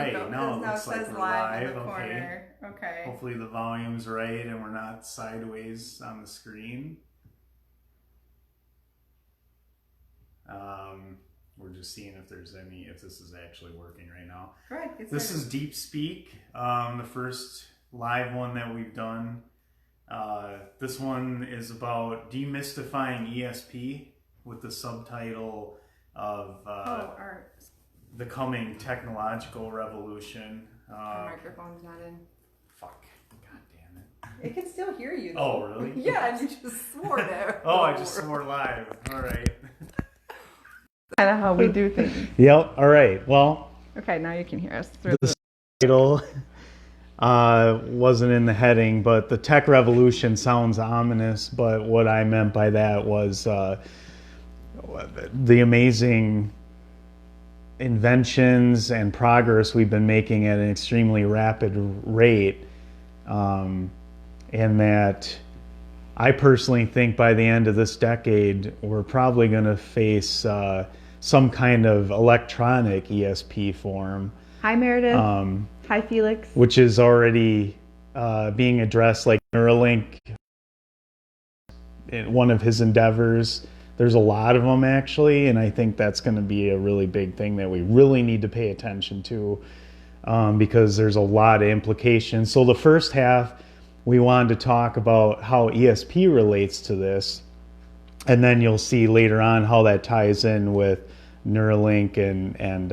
right. go. Now it Now it looks like says we're live in live. the Okay. corner. Okay. Hopefully the volume's right and we're not sideways on the screen. We're just seeing if this is actually working right now. Right. This is Deep Speak, the first live one that we've done. This one is about demystifying ESP with the subtitle of the coming technological revolution. Our microphone's not in. Fuck. God damn it. It can still hear you, though. Oh, really? Yeah, and you just swore there. Oh, I just swore live. All right. Kind of how we do things. Yep. All right. Well. Okay, now you can hear us. The title wasn't in the heading, but the tech revolution sounds ominous. But what I meant by that was the amazing inventions and progress we've been making at an extremely rapid rate, and that I personally think by the end of this decade we're probably going to face some kind of electronic ESP form. Hi, Meredith. Hi, Felix. Which is already being addressed, like Nueralink, in one of his endeavors. There's a lot of them, actually, and I think that's going to be a really big thing that we really need to pay attention to, because there's a lot of implications. So the first half, we wanted to talk about how ESP relates to this, and then you'll see later on how that ties in with Neuralink and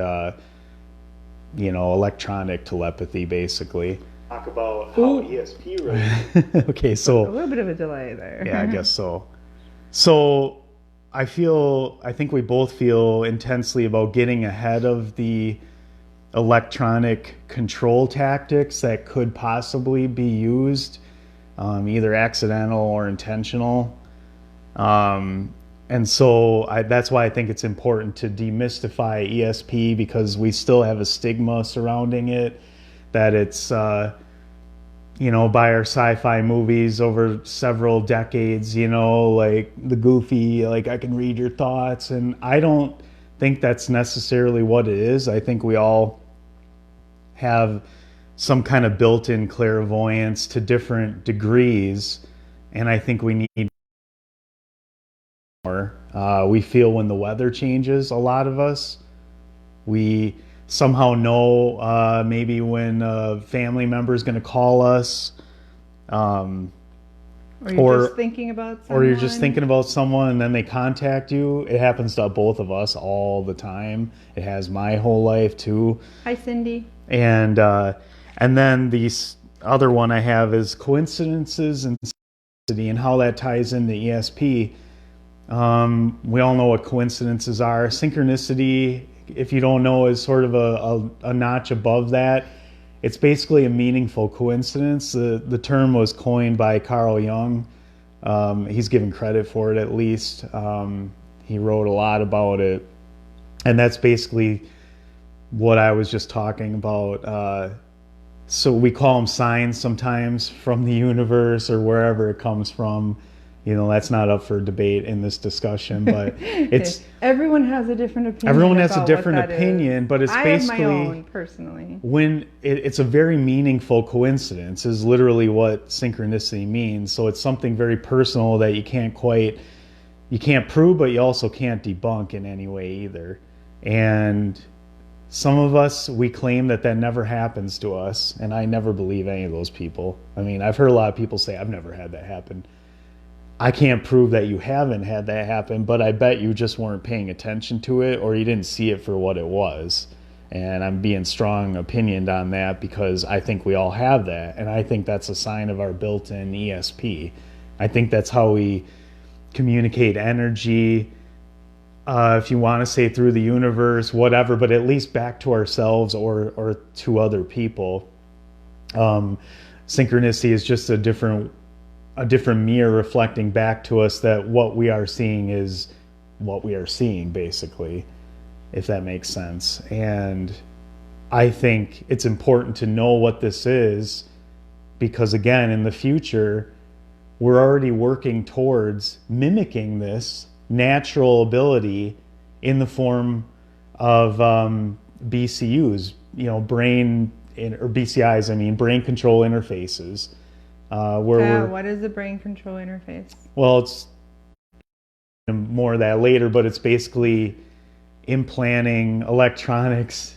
electronic telepathy, basically. Talk about how ESP relates. Okay, so a little bit of a delay there. Yeah, I guess so. So I think we both feel intensely about getting ahead of the electronic control tactics that could possibly be used, either accidental or intentional. And so that's why I think it's important to demystify ESP, because we still have a stigma surrounding it, that it's, by our sci-fi movies over several decades, like the goofy, like I can read your thoughts. And I don't think that's necessarily what it is. I think we all have some kind of built-in clairvoyance to different degrees. And I think we need more. We feel when the weather changes, a lot of us. We somehow know maybe when a family member is going to call us. Or just thinking about someone. Or you're just thinking about someone and then they contact you. It happens to both of us all the time. It has my whole life too. Hi, Cindy. And then the other one I have is coincidences and synchronicity, and how that ties into ESP. We all know what coincidences are. Synchronicity, if you don't know, is sort of a notch above that. It's basically a meaningful coincidence. The term was coined by Carl Jung. He's given credit for it, at least. He wrote a lot about it. And that's basically what I was just talking about. So we call them signs sometimes from the universe or wherever it comes from. That's not up for debate in this discussion, but it's everyone has a different opinion. Everyone has a different opinion, but it's basically, I have my own personally. When it's a very meaningful coincidence is literally what synchronicity means. So it's something very personal that you can't prove, but you also can't debunk in any way either. And some of us, we claim that never happens to us, and I never believe any of those people. I mean, I've heard a lot of people say, I've never had that happen. I can't prove that you haven't had that happen, but I bet you just weren't paying attention to it, or you didn't see it for what it was. And I'm being strong opinioned on that, because I think we all have that, and I think that's a sign of our built-in ESP. I think that's how we communicate energy, if you want to say through the universe, whatever, but at least back to ourselves or to other people. Synchronicity is just a different mirror reflecting back to us that what we are seeing is what we are seeing, basically, if that makes sense. And I think it's important to know what this is, because again, in the future, we're already working towards mimicking this natural ability in the form of BCUs, brain or BCIs, I mean brain control interfaces. What is the brain control interface? Well, it's more of that later, but it's basically implanting electronics,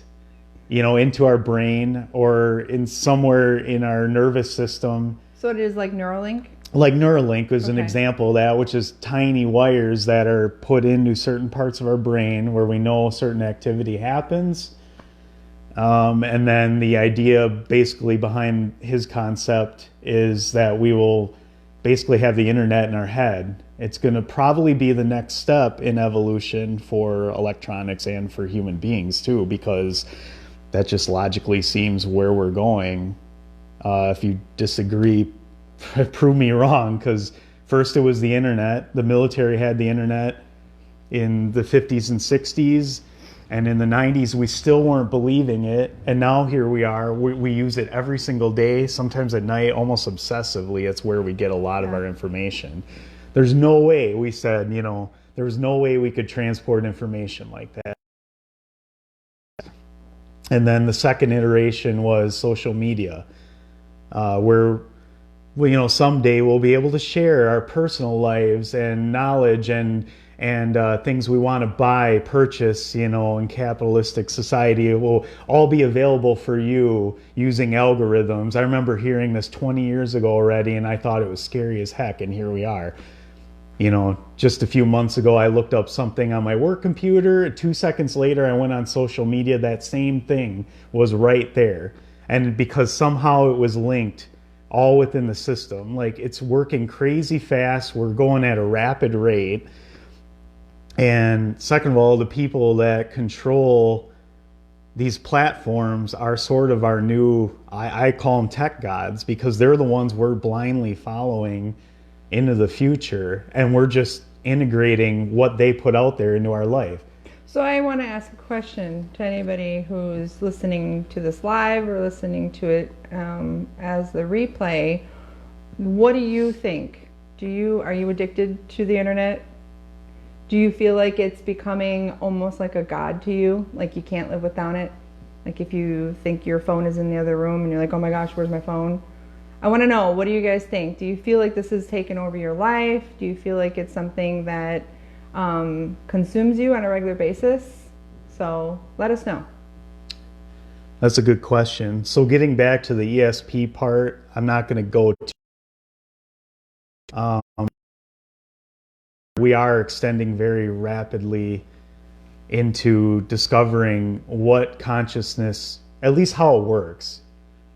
into our brain or in somewhere in our nervous system. So it is like Neuralink? Like Neuralink is an example of that, which is tiny wires that are put into certain parts of our brain where we know certain activity happens. And then the idea basically behind his concept is that we will basically have the internet in our head. It's going to probably be the next step in evolution for electronics and for human beings too, because that just logically seems where we're going. If you disagree, prove me wrong, because first it was the internet. The military had the internet in the 50s and 60s, and in the 90s we still weren't believing it, and now here we are. We use it every single day, sometimes at night, almost obsessively. It's where we get a lot of our information. There's no way, we said, there was no way we could transport information like that. And then the second iteration was social media, where someday we'll be able to share our personal lives and knowledge and things we want to buy, purchase, in capitalistic society. It will all be available for you using algorithms. I remember hearing this 20 years ago already, and I thought it was scary as heck, and here we are. Just a few months ago, I looked up something on my work computer. 2 seconds later, I went on social media. That same thing was right there. And because somehow it was linked all within the system, like it's working crazy fast. We're going at a rapid rate. And second of all, the people that control these platforms are sort of our new, I call them tech gods, because they're the ones we're blindly following into the future, and we're just integrating what they put out there into our life. So I want to ask a question to anybody who's listening to this live or listening to it as the replay. What do you think? Are you addicted to the internet? Do you feel like it's becoming almost like a god to you? Like you can't live without it? Like if you think your phone is in the other room and you're like, oh my gosh, where's my phone? I want to know, what do you guys think? Do you feel like this has taken over your life? Do you feel like it's something that consumes you on a regular basis? So let us know. That's a good question. So getting back to the ESP part, I'm not going to go to... we are extending very rapidly into discovering what consciousness, at least how it works.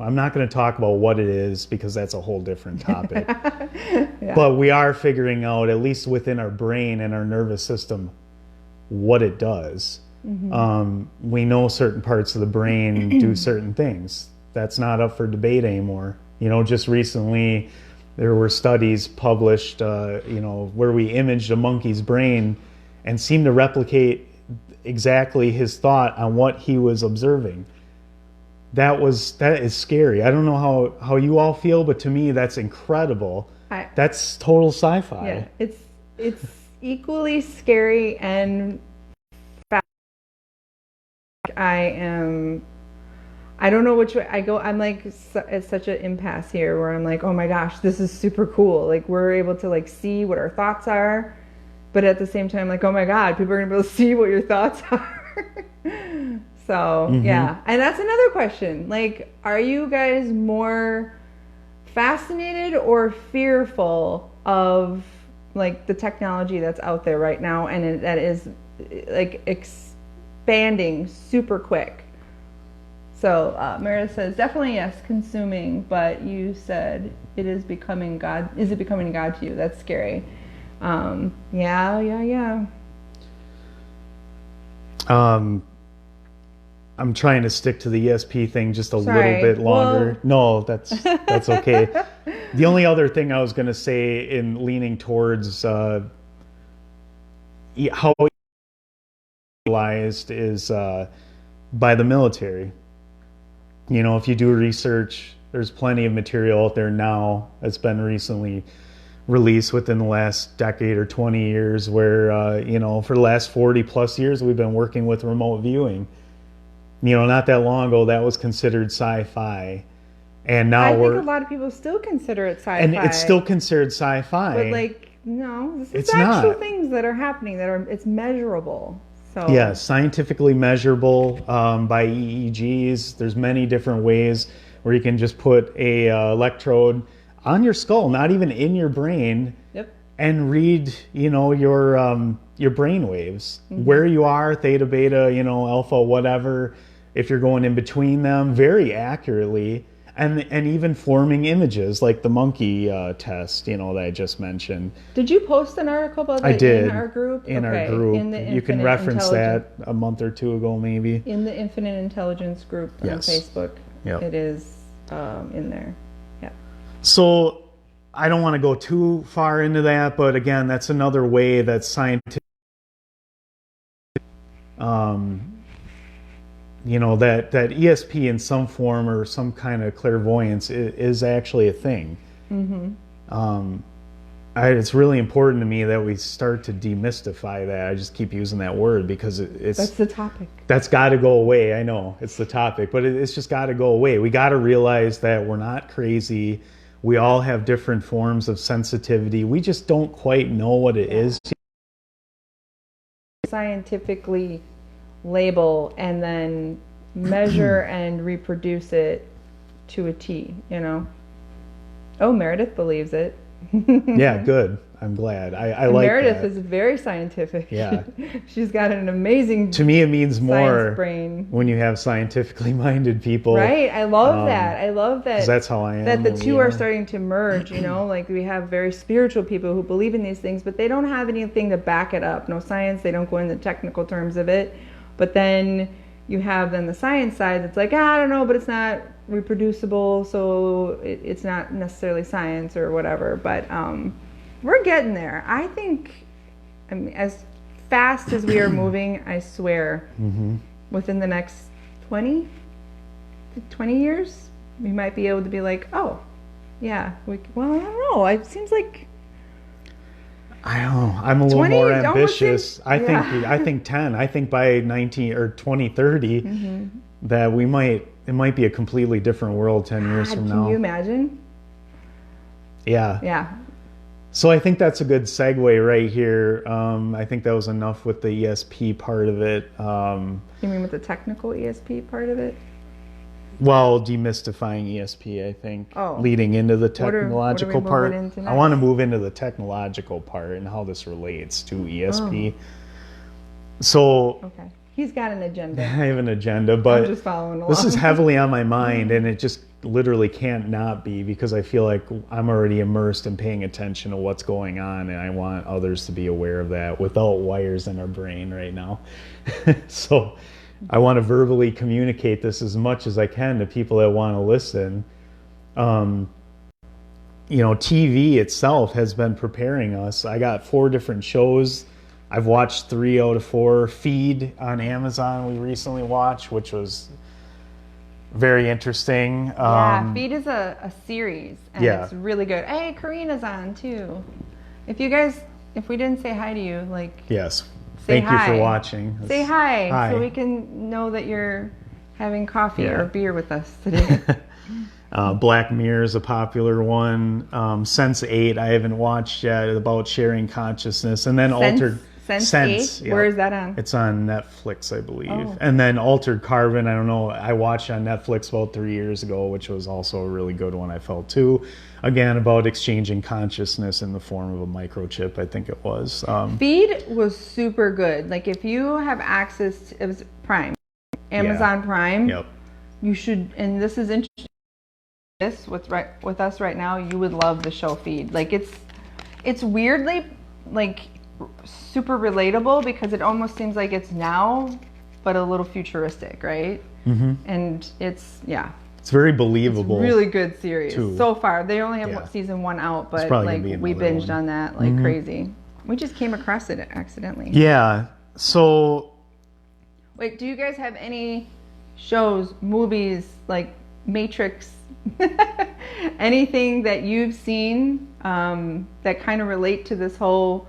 I'm not going to talk about what it is because that's a whole different topic. Yeah. But we are figuring out, at least within our brain and our nervous system, what it does. Mm-hmm. We know certain parts of the brain do certain things. That's not up for debate anymore. Just recently there were studies published, where we imaged a monkey's brain and seemed to replicate exactly his thought on what he was observing. That is scary. I don't know how you all feel, but to me that's incredible. That's total sci-fi. Yeah, it's equally scary and I don't know which way I go. I'm like at such an impasse here where I'm like, oh my gosh, this is super cool. Like we're able to like see what our thoughts are, but at the same time, like, oh my God, people are gonna be able to see what your thoughts are. So yeah, and that's another question. Like, are you guys more fascinated or fearful of like the technology that's out there right now and that is like expanding super quick? So Meredith says definitely yes, consuming, but you said it is becoming God. Is it becoming God to you? That's scary. Yeah. I'm trying to stick to the ESP thing just a little bit longer. No, that's okay. The only other thing I was going to say in leaning towards how utilized is by the military. If you do research, there's plenty of material out there now that's been recently released within the last decade or 20 years where, for the last 40 plus years, we've been working with remote viewing. not that long ago that was considered sci-fi, and now I think a lot of people still consider it sci-fi. and it's still considered sci-fi. But like, no, this is It's actual not. things that are happening it's measurable. So Yeah, scientifically measurable by EEGs. There's many different ways where you can just put a electrode on your skull, not even in your brain, Yep. and read, your brain waves, where you are, theta, beta, alpha, whatever. If you're going in between them, very accurately, and even forming images like the monkey test, that I just mentioned. Did you post an article about that I did in our group? In Okay, our group, in the you can Infinite reference that Intelligence- a month or two ago, maybe. in the Infinite Intelligence group on Yes. Facebook. Yep. It is in there. Yeah. So I don't want to go too far into that, but again, that's another way that scientific, that ESP in some form or some kind of clairvoyance is actually a thing. It's really important to me that we start to demystify that. I just keep using that word because That's the topic. that's got to go away. I know it's the topic, but it's just got to go away. We got to realize that we're not crazy. We all have different forms of sensitivity. We just don't quite know what it is. Scientifically label and then measure and reproduce it to a T, Oh, Meredith believes it. Yeah, good. I'm glad. I like Meredith that. is very scientific. Yeah. She's got an amazing To me, it means more science brain. when you have scientifically minded people. Right? I love that. I love that. 'Cause that's how I am. That the and two we are starting to merge, like we have very spiritual people who believe in these things, but they don't have anything to back it up. No science, they don't go into technical terms of it. But then you have the science side that's like, I don't know, but it's not reproducible, so it's not necessarily science or whatever. But we're getting there. I think, as fast as we are moving, I swear, within the next 20 years, we might be able to be like, oh, yeah. I don't know. It seems like I don't know. I'm a little 20 more almost ambitious. seems- I think yeah. I think 10. I think by 2030 that it might be a completely different world 10 years God, from can now. you imagine? Yeah. Yeah. So I think that's a good segue right here. I think that was enough with the ESP part of it. You mean with the technical ESP part of it? Well, demystifying ESP, I think, Oh. leading into the What are we technological part. moving into I next? want to move into the technological part and how this relates to ESP. Oh. So Okay. He's got an agenda. I have an agenda, I'm but just following along. this is heavily on my mind, and it just literally can't not be because I feel like I'm already immersed in paying attention to what's going on, and I want others to be aware of that without wires in our brain right now. So I want to verbally communicate this as much as I can to people that want to listen. TV itself has been preparing us. I got 4 different shows. I've watched 3 out of 4. Feed on Amazon we recently watched, which was very interesting. Yeah, Feed is a series, and Yeah. it's really good. Hey, Karina's on too. If we didn't say hi to you, Yes. say Thank you hi. for watching. Say hi, Hi. so we can know that you're having coffee Yeah. or beer with us today. Black Mirror is a popular one. Sense8 I haven't watched yet, about sharing consciousness, and then Altered Sense8? yeah. Where is that on? It's on Netflix, I believe. Oh. And then Altered Carbon, I don't know. I watched on Netflix about 3 years ago, which was also a really good one. I felt too. Again, about exchanging consciousness in the form of a microchip, I think it was. Feed was super good. Like if you have access to, it was Prime, Amazon Prime. Yep. You should, and this is interesting. This with us right now, you would love the show Feed. Like it's weirdly super relatable because it almost seems like it's now, but a little futuristic, right? Mm-hmm. And it's very believable. It's really good series too. so far. They only have Yeah. season 1 out, but probably gonna be we another binged one. on that like crazy. We just came across it accidentally. Yeah. So Wait, do you guys have any shows, movies, like Matrix, anything that you've seen that kind of relate to this whole,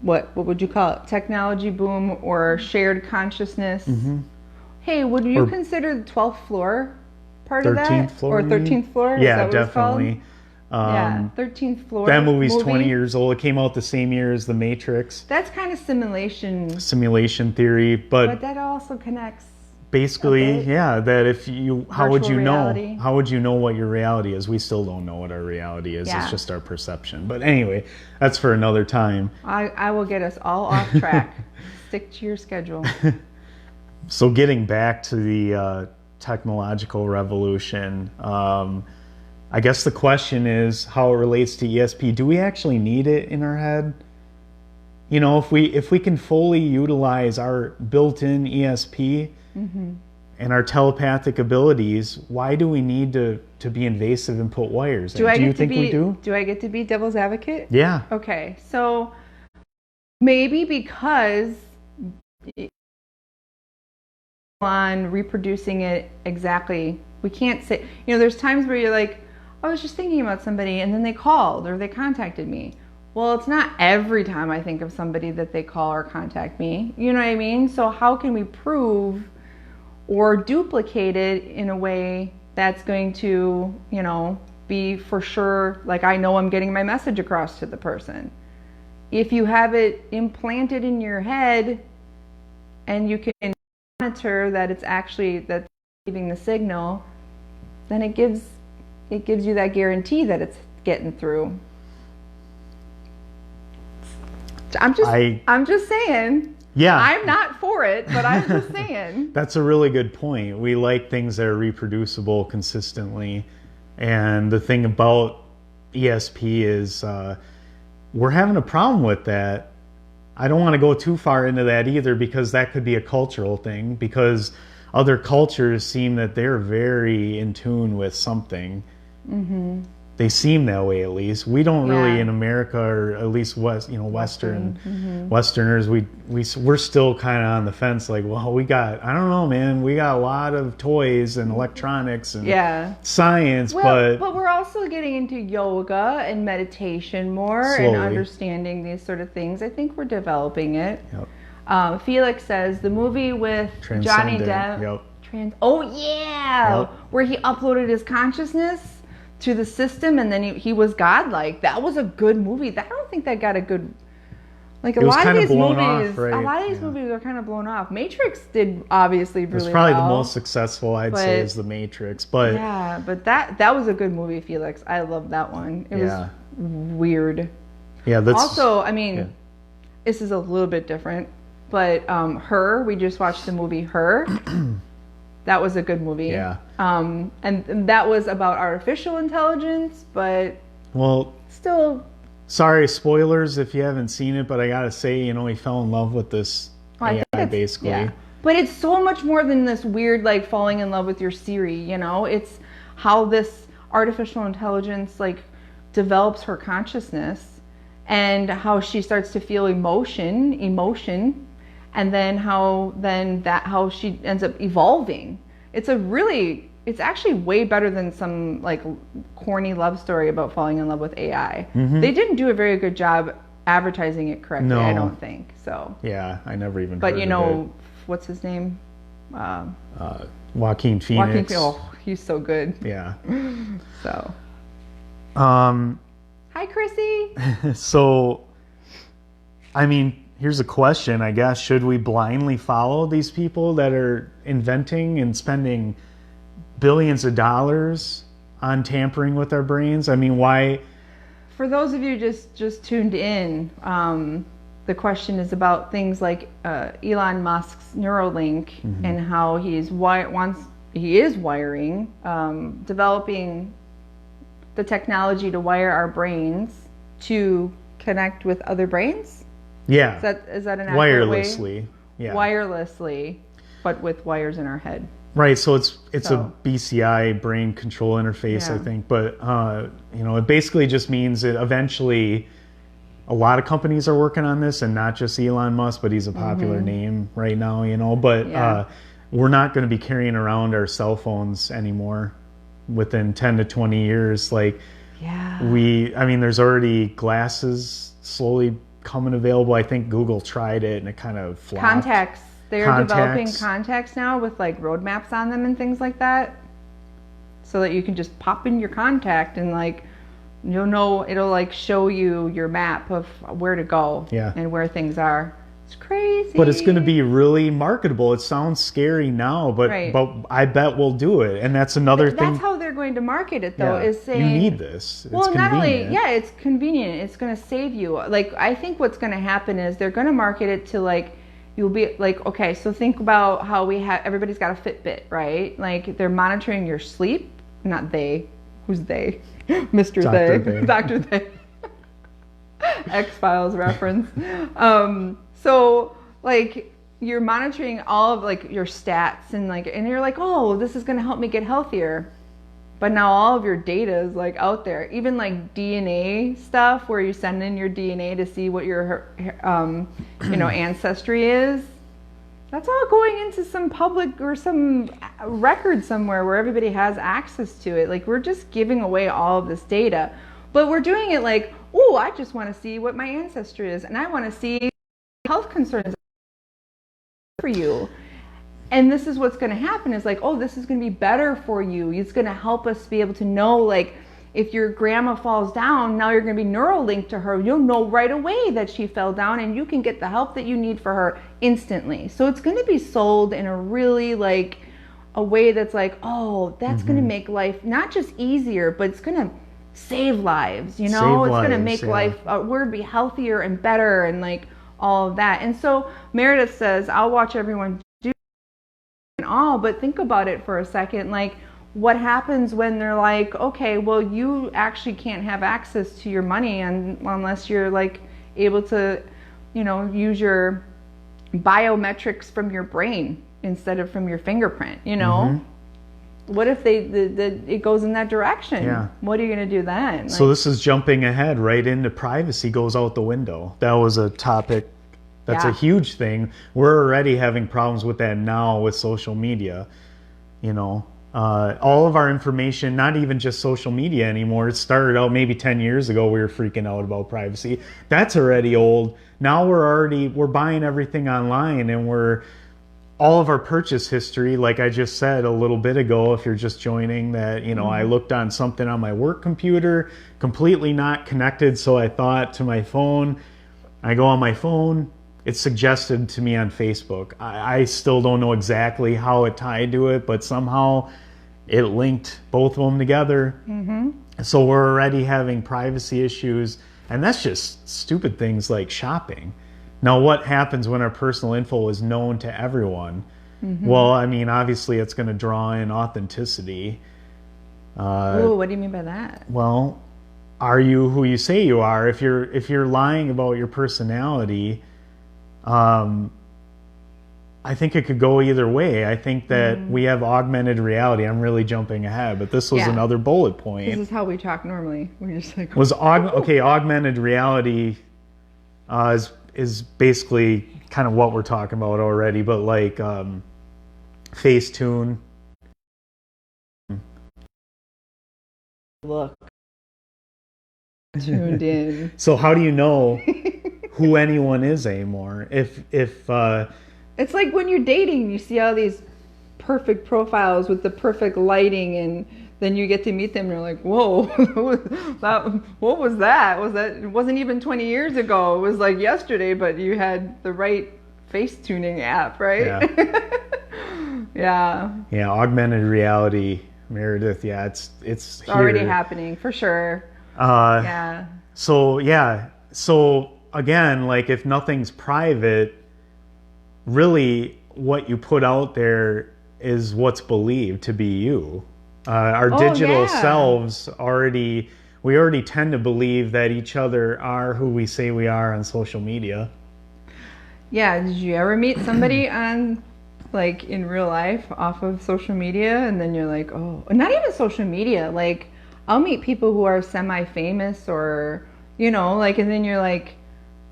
what would you call it, technology boom or shared consciousness? Hey, would you Or consider the 12th floor part of 13th that? floor, Or you mean? 13th floor? Is Yeah, that what it's called? definitely. Yeah, 13th floor That movie's movie. 20 years old. It came out the same year as The Matrix. That's kind of Simulation theory, but that also connects a basically, bit. yeah, that if you, how would Virtual you reality. know? How would you know what your reality is? We still don't know what our reality is. Yeah. It's just our perception. But anyway, that's for another time. I will get us all off track. Stick to your schedule. So getting back to the technological revolution, I guess the question is how it relates to ESP. Do we actually need it in our head? You know, if we can fully utilize our built-in ESP and our telepathic abilities, why do we need to be invasive and put wires in? Do you think we do? Do I get to be devil's advocate? Yeah. Okay, so maybe because on reproducing it exactly, we can't say, you know, there's times where you're like, I was just thinking about somebody and then they called or they contacted me. Well, it's not every time I think of somebody that they call or contact me. You know what I mean? So how can we prove or duplicate it in a way that's going to, you know, be for sure, like I know I'm getting my message across to the person. If you have it implanted in your head and you can monitor that it's actually that's receiving the signal, then it gives you that guarantee that it's getting through. I'm just saying. Yeah. I'm not for it, but I'm just saying. That's a really good point. We like things that are reproducible consistently. And the thing about ESP is we're having a problem with that. I don't want to go too far into that either because that could be a cultural thing because other cultures seem that they're very in tune with something. Mm-hmm. They seem that way at least. We don't really in America, or at least Westerners. We're still kind of on the fence. Like, well, I don't know, man. We got a lot of toys and electronics and science, but we're also getting into yoga and meditation more slowly. And understanding these sort of things. I think we're developing it. Yep. Felix says the movie with Johnny Depp. Yep. Where he uploaded his consciousness to the system and then he was godlike. That was a good movie. I don't think that got a good, like a lot of these movies. A lot of these movies are kind of blown off. Matrix did obviously really well. It's probably the most successful I'd say is the Matrix, but yeah, but that was a good movie, Felix. I love that one. It was weird. Yeah, that's also. I mean, this is a little bit different, but Her. We just watched the movie Her. That was a good movie. Yeah. And that was about artificial intelligence, but still. Sorry, spoilers if you haven't seen it, but I gotta say, he fell in love with this AI basically. Yeah. But it's so much more than this weird, like falling in love with your Siri. It's how this artificial intelligence like develops her consciousness, and how she starts to feel emotion. And then how she ends up evolving. It's actually way better than some like corny love story about falling in love with AI. Mm-hmm. They didn't do a very good job advertising it correctly, I don't think. So yeah, I never even. But heard of it. What's his name? Joaquin Phoenix. He's so good. Yeah. So. Hi, Chrissy. So, I mean. Here's a question, I guess. Should we blindly follow these people that are inventing and spending billions of dollars on tampering with our brains? I mean, why? For those of you just tuned in, the question is about things like Elon Musk's Neuralink and how he is wiring, developing the technology to wire our brains to connect with other brains. Yeah. Is that an accurate wirelessly? Way? Yeah. Wirelessly, but with wires in our head. Right. So it's a BCI, brain control interface, I think. But it basically just means that eventually, a lot of companies are working on this, and not just Elon Musk, but he's a popular name right now. But we're not going to be carrying around our cell phones anymore within 10 to 20 years. Like, there's already glasses slowly coming available. I think Google tried it and it kind of flopped. They're developing contacts. contacts now with like roadmaps on them and things like that, so that you can just pop in your contact and like you'll know, it'll like show you your map of where to go and where things are. It's crazy. But it's going to be really marketable. It sounds scary now, but I bet we'll do it. And that's another thing. That's how they're going to market it, though, is saying you need this. It's well, not only convenient. it's convenient. It's going to save you. Like I think what's going to happen is they're going to market it to like you'll be like, okay, so think about how we have everybody's got a Fitbit, right? Like they're monitoring your sleep. Not they. Who's they? Mr. Dr. They. They. Dr. They. X-Files reference. So like you're monitoring all of like your stats and you're like, oh, this is going to help me get healthier. But now all of your data is like out there. Even like DNA stuff where you send in your DNA to see what your ancestry is. That's all going into some public or some record somewhere where everybody has access to it. Like we're just giving away all of this data. But we're doing it like, oh, I just want to see what my ancestry is and I want to see health concerns for you. And this is what's going to happen is like, oh, this is going to be better for you. It's going to help us be able to know, like, if your grandma falls down, now you're going to be Neuralink to her. You'll know right away that she fell down and you can get the help that you need for her instantly. So it's going to be sold in a really like a way that's like, oh, that's going to make life not just easier, but it's going to save lives, you know? It's going to make life, we're going to be healthier and better and like all of that. And so Meredith says, I'll watch everyone do and all, but think about it for a second. Like, what happens when they're like, okay, well, you actually can't have access to your money unless you're like able to, you know, use your biometrics from your brain instead of from your fingerprint, you know? What if it goes in that direction? Yeah. What are you going to do then? So this is jumping ahead right into privacy goes out the window. That was a topic that's a huge thing. We're already having problems with that now with social media, you know. All of our information, not even just social media anymore. It started out maybe 10 years ago. We were freaking out about privacy. That's already old. Now we're buying everything online and all of our purchase history, like I just said a little bit ago, if you're just joining that, you know, I looked on something on my work computer, completely not connected. So I thought to my phone, I go on my phone, it's suggested to me on Facebook. I still don't know exactly how it tied to it, but somehow it linked both of them together. So we're already having privacy issues, and that's just stupid things like shopping. Now, what happens when our personal info is known to everyone? Well, I mean, obviously it's going to draw in authenticity. Oh, what do you mean by that? Well, are you who you say you are? If you're lying about your personality, I think it could go either way. I think that we have augmented reality. I'm really jumping ahead, but this was another bullet point. This is how we talk normally. We're just like augmented reality is basically kind of what we're talking about already, but like Facetune. Look. Tuned in. So how do you know who anyone is anymore? If it's like when you're dating, you see all these perfect profiles with the perfect lighting, and then you get to meet them and you're like, whoa, what was that? It wasn't even 20 years ago. It was like yesterday, but you had the right face tuning app, right? Yeah. Yeah, augmented reality, Meredith, it's already here. happening for sure. So again, like if nothing's private, really what you put out there is what's believed to be you. Our digital selves we already tend to believe that each other are who we say we are on social media. Yeah, did you ever meet somebody on like in real life off of social media and then you're like, oh, not even social media, like I'll meet people who are semi-famous or, you know, like, and then you're like,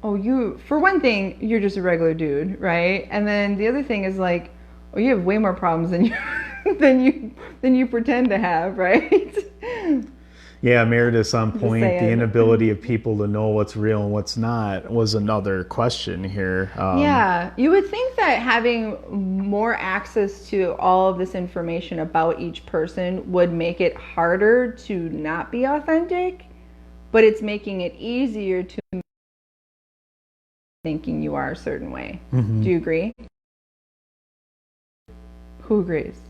oh, for one thing, you're just a regular dude, right? And then the other thing is like, oh, you have way more problems than you pretend to have, right? Yeah, Meredith's on Just point. The saying. inability of people to know what's real and what's not was another question here. Yeah, you would think that having more access to all of this information about each person would make it harder to not be authentic, but it's making it easier to thinking you are a certain way. Mhm. Do you agree? Who agrees?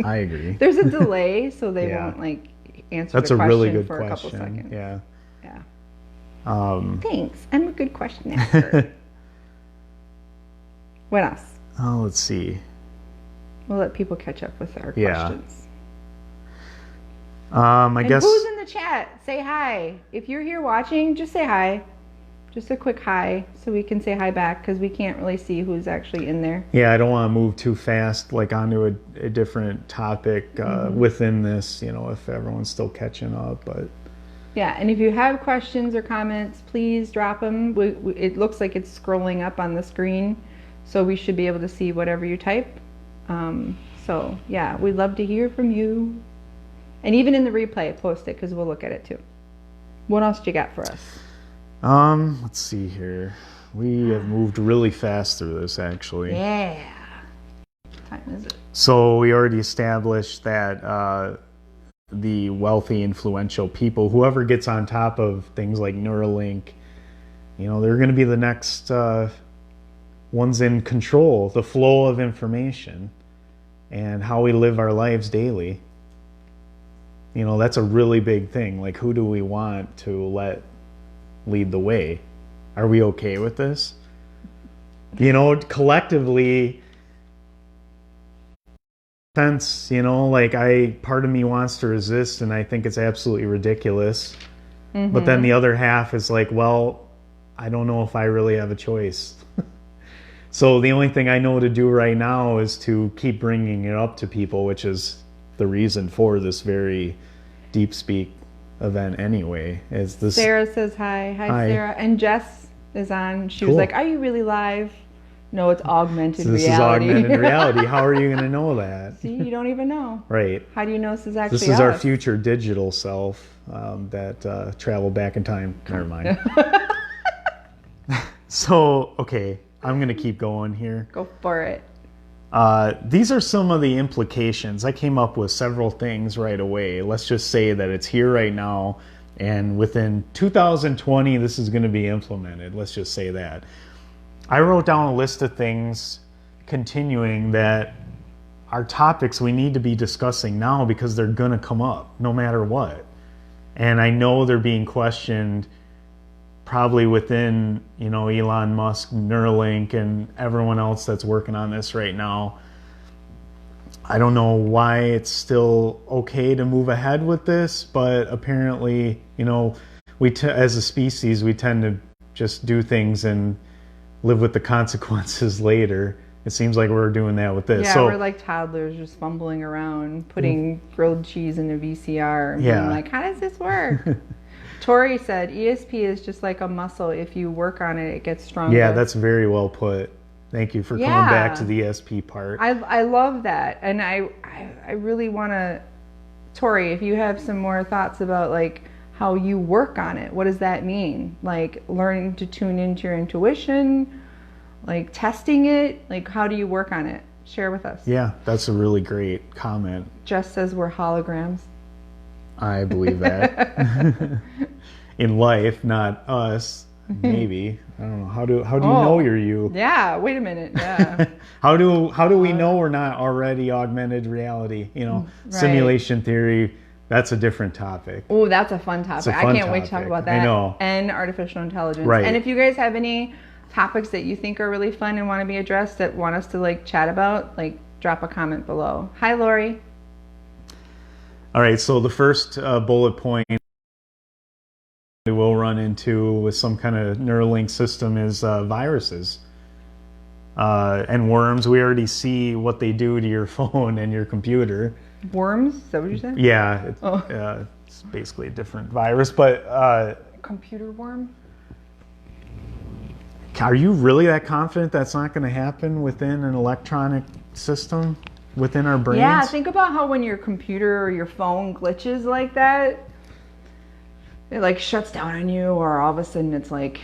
I agree. There's a delay, so they Yeah. won't like answer That's the a question really good for a couple question. seconds. Yeah. Yeah. Thanks. I'm a good question asker. What else? Oh, let's see. We'll let people catch up with our Yeah. questions. I And guess. who's in the chat? Say hi. If you're here watching, just say hi. Just a quick hi so we can say hi back because we can't really see who's actually in there. Yeah, I don't want to move too fast, like onto a different topic within this. If everyone's still catching up, but. Yeah, and if you have questions or comments, please drop them. It looks like it's scrolling up on the screen, so we should be able to see whatever you type. So yeah, we'd love to hear from you. And even in the replay, post it because we'll look at it too. What else do you got for us? Let's see here. We have moved really fast through this, actually. Yeah. What time is it? So we already established that the wealthy, influential people, whoever gets on top of things like Neuralink, they're going to be the next ones in control, the flow of information and how we live our lives daily. That's a really big thing. Like, who do we want to let lead the way? Are we okay with this? Collectively, sense, part of me wants to resist and I think it's absolutely ridiculous. But then the other half is like, well, I don't know if I really have a choice. So the only thing I know to do right now is to keep bringing it up to people, which is the reason for this very deep speak event anyway. Is this Sarah says hi. Hi, Sarah. And Jess is on. She was like, are you really live? No, it's augmented reality. This is augmented reality. How are you going to know that? See, you don't even know. Right. How do you know this is actually This is us? our future digital self that traveled back in time. Never mind. So, okay, I'm going to keep going here. Go for it. These are some of the implications. I came up with several things right away. Let's just say that it's here right now, and within 2020, this is going to be implemented. Let's just say that. I wrote down a list of things continuing that are topics we need to be discussing now because they're going to come up no matter what. And I know they're being questioned probably within, Elon Musk, Neuralink, and everyone else that's working on this right now. I don't know why it's still okay to move ahead with this, but apparently, as a species, we tend to just do things and live with the consequences later. It seems like we're doing that with this. Yeah, so, we're like toddlers just fumbling around, putting grilled cheese in a VCR and being like, how does this work? Tori said, ESP is just like a muscle. If you work on it, it gets stronger. Yeah, that's very well put. Thank you for coming back to the ESP part. I love that. And I really want to, Tori, if you have some more thoughts about like how you work on it, what does that mean? Like learning to tune into your intuition, like testing it, like how do you work on it? Share with us. Yeah, that's a really great comment. Jess says we're holograms. I believe that. In life, not us. Maybe. I don't know. How do you know you're you? Yeah, wait a minute. Yeah. How do we know we're not already augmented reality? Simulation theory, that's a different topic. Oh, that's a fun topic. I can't wait to talk about that. I know. And artificial intelligence. Right. And if you guys have any topics that you think are really fun and want to be addressed that want us to like chat about, like drop a comment below. Hi, Lori. All right, so the first bullet point we will run into with some kind of Neuralink system is viruses and worms. We already see what they do to your phone and your computer. Worms? Is that what you said? Yeah, it's basically a different virus, but... computer worm? Are you really that confident that's not going to happen within an electronic system? within our brains. Yeah, think about how when your computer or your phone glitches like that, it like shuts down on you, or all of a sudden it's like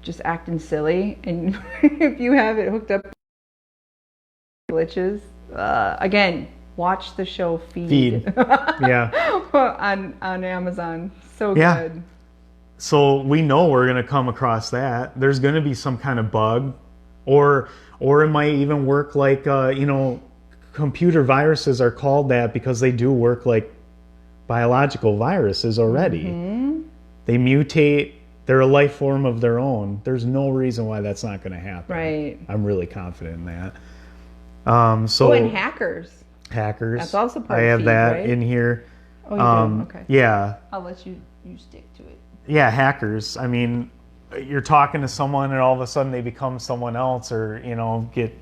just acting silly. And if you have it hooked up glitches, again, watch the show Feed. Yeah. on Amazon. So Yeah. good. So we know we're going to come across that. There's going to be some kind of bug, or it might even work like computer viruses are called that because they do work like biological viruses already. Mm-hmm. They mutate. They're a life form of their own. There's no reason why that's not going to happen. Right. I'm really confident in that. And hackers. Hackers. That's also part I of have Feed, that right? in here. Oh, you do? Okay. Yeah. I'll let you stick to it. Yeah, hackers. I mean, you're talking to someone and all of a sudden they become someone else, or get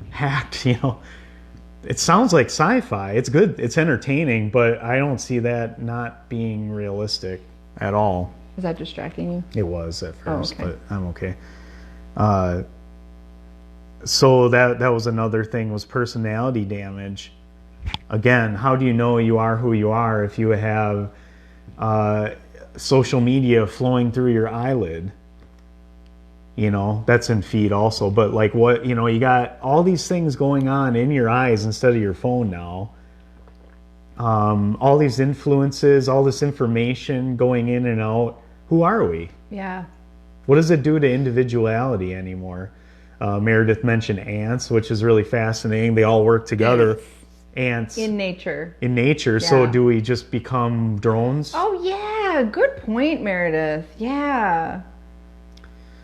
hacked. It sounds like sci-fi. It's good. It's entertaining, but I don't see that not being realistic at all. Is that distracting you? It was at first, okay. But I'm okay. So that was another thing, was personality damage. Again, how do you know you are who you are if you have social media flowing through your eyelid? That's in Feed also. But like what, you got all these things going on in your eyes instead of your phone now. All these influences, all this information going in and out. Who are we? Yeah. What does it do to individuality anymore? Meredith mentioned ants, which is really fascinating. They all work together. Ants. In nature. Yeah. So do we just become drones? Oh, yeah. Good point, Meredith. Yeah.